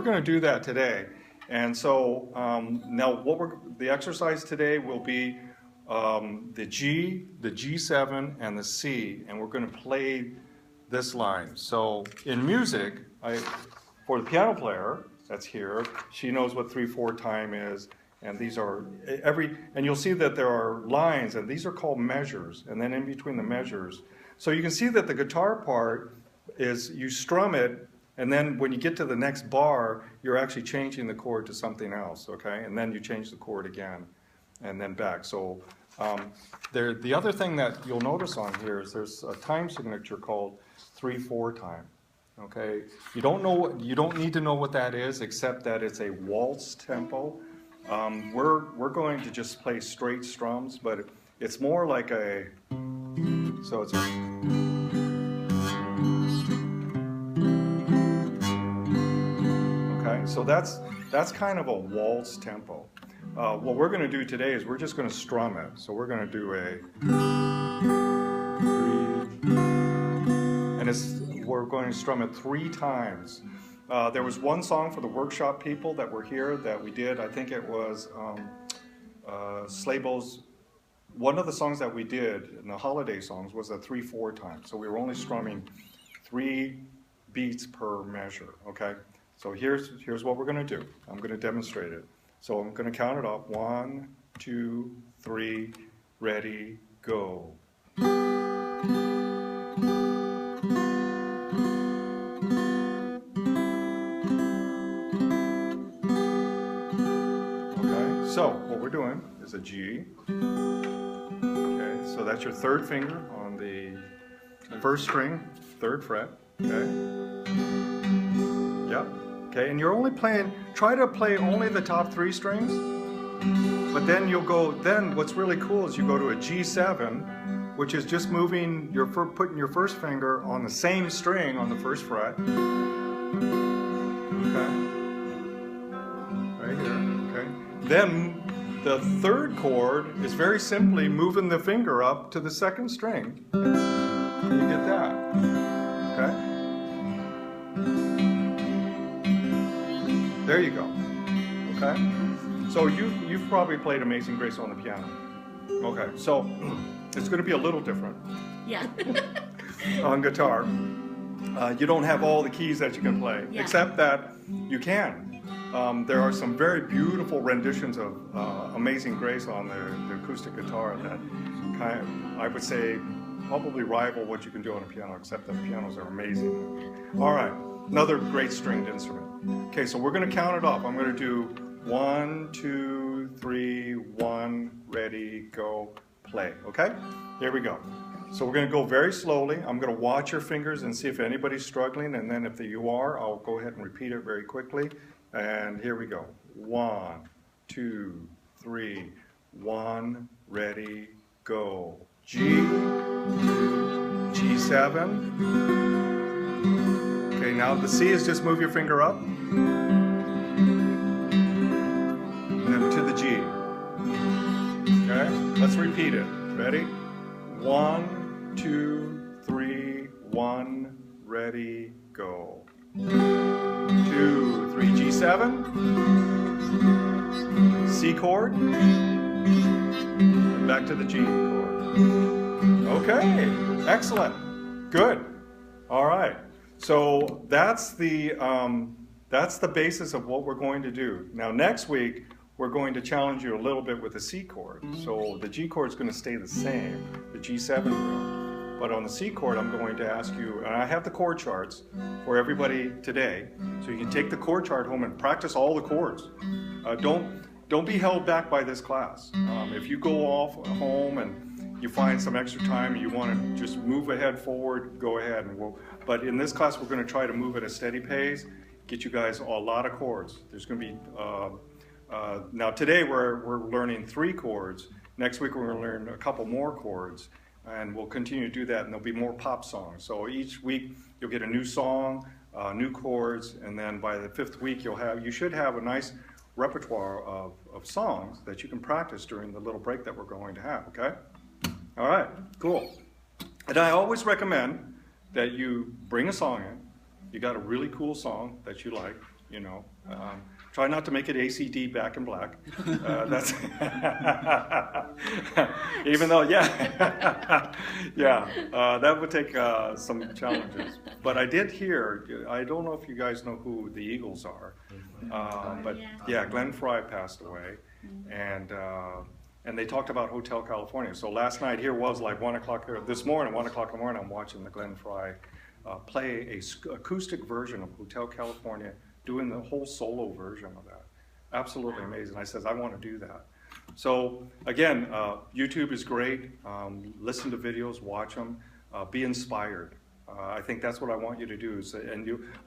we're going to do that today. And so now the exercise today will be the G, the G7, and the C, and we're going to play this line. So in music, for the piano player that's here, she knows what 3/4 time is, and these are and you'll see that there are lines, and these are called measures, and then in between the measures. So you can see that the guitar part is you strum it, and then when you get to the next bar, you're actually changing the chord to something else, okay? And then you change the chord again, and then back. So the other thing that you'll notice on here is there's a time signature called 3/4 time, okay? You don't need to know what that is, except that it's a waltz tempo. We're going to just play straight strums, but it's more like so it's okay, so that's kind of a waltz tempo. What we're going to do today is we're just going to strum it. So we're going to do we're going to strum it 3 times. There was one song for the workshop people that were here that we did. I think it was Slaybo's. One of the songs that we did in the holiday songs was a 3/4 time. So we were only strumming 3 beats per measure. Okay. So here's what we're going to do. I'm going to demonstrate it. So I'm going to count it off. 1, 2, 3, ready, go. So what we're doing is a G. Okay, so that's your 3rd finger on the 1st string, 3rd fret. Okay. Yep. Okay, and you're only try to play only the top 3 strings, but then then what's really cool is you go to a G7, which is just putting your 1st finger on the same string on the 1st fret. Okay. Right here. Okay. Then the 3rd chord is very simply moving the finger up to the 2nd string. You get that. Okay? There you go. Okay? So you've probably played Amazing Grace on the piano. Okay, so it's going to be a little different. Yeah. On guitar. You don't have all the keys that you can play, except that you can. There are some very beautiful renditions of Amazing Grace on the acoustic guitar that I would say probably rival what you can do on a piano, except that pianos are amazing. All right, another great stringed instrument. Okay, so we're going to count it off. I'm going to do 1, 2, 3, 1, ready, go, play. Okay, here we go. So we're going to go very slowly. I'm going to watch your fingers and see if anybody's struggling, and then if you are, I'll go ahead and repeat it very quickly. And here we go. 1, 2, 3, 1, ready, go. G, G7. Okay, now the C is just move your finger up. And then to the G. Okay, let's repeat it. Ready? 1, 2, 3, 1, ready, go. 2, 3, G7, C chord, and back to the G chord. Okay, excellent, good. All right, so that's the basis of what we're going to do. Now next week, we're going to challenge you a little bit with the C chord. So the G chord is going to stay the same, the G7 will. But on the C chord, I'm going to ask you, and I have the chord charts for everybody today, so you can take the chord chart home and practice all the chords. Don't be held back by this class. If you go off home and you find some extra time and you want to just move ahead forward, go ahead. But in this class, we're going to try to move at a steady pace, get you guys a lot of chords. There's going to be, now today we're learning 3 chords. Next week we're going to learn a couple more chords. And we'll continue to do that, and there'll be more pop songs. So each week you'll get a new song, new chords, and then by the 5th week you should have a nice repertoire of songs that you can practice during the little break that we're going to have, okay? All right, cool. And I always recommend that you bring a song in. You got a really cool song that you like, you know. Try not to make it ACD Back in Black. That's even though, yeah, yeah, that would take some challenges. But I did hear, I don't know if you guys know who the Eagles are, but yeah, Glenn Frey passed away, and they talked about Hotel California. So last night here was like 1 o'clock, this morning, 1 o'clock in the morning, I'm watching the Glenn Frey play a acoustic version of Hotel California, doing the whole solo version of that. Absolutely amazing. I says, I want to do that. So again, YouTube is great. Listen to videos, watch them, be inspired. I think that's what I want you to do.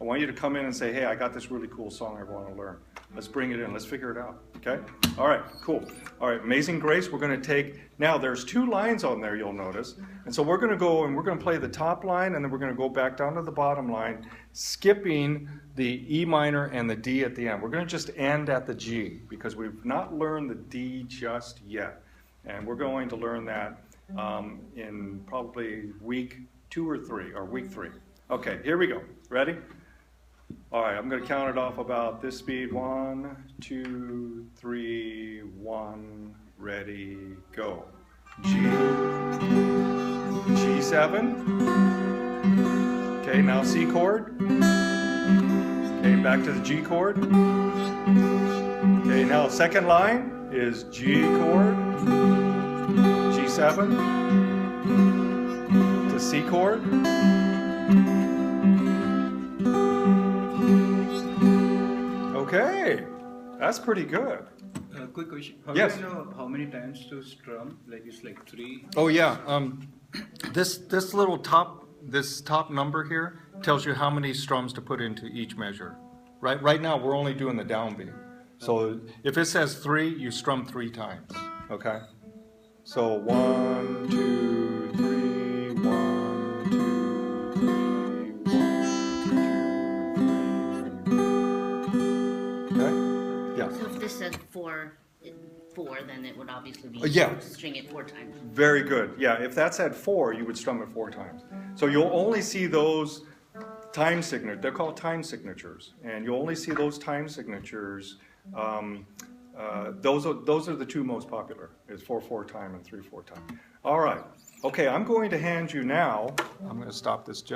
I want you to come in and say, hey, I got this really cool song I want to learn. Let's bring it in. Let's figure it out. Okay? All right, cool. All right, Amazing Grace, we're going to take, now there's 2 lines on there, you'll notice. And so we're going to go and we're going to play the top line, and then we're going to go back down to the bottom line, skipping the E minor and the D at the end. We're going to just end at the G, because we've not learned the D just yet. And we're going to learn that in probably week 2 or 3, or week 3. Okay, here we go. Ready? All right, I'm going to count it off about this speed. 1, 2, 3, 1, ready, go. G, G7. Okay, now C chord. Okay, back to the G chord. Okay, now second line is G chord, G7, to C chord. Okay, that's pretty good. Quick question. How Yes. do you know how many times to strum? Like it's like 3. Oh yeah, this little top number here tells you how many strums to put into each measure. Right now we're only doing the downbeat. So if it says 3, you strum 3 times. Okay. So 1, 2, 3, 1, 2, 3, 1, 2, 3. Okay. Yeah. So if this says 4, then it would obviously be Yeah. string it 4 times. Very good. Yeah, if that's at 4, you would strum it 4 times. So you'll only see those time signatures. They're called time signatures, and you'll only see those time signatures. Those are the 2 most popular. Is 4/4 time and 3/4 time. All right. Okay, I'm going to hand you now. I'm going to stop this just.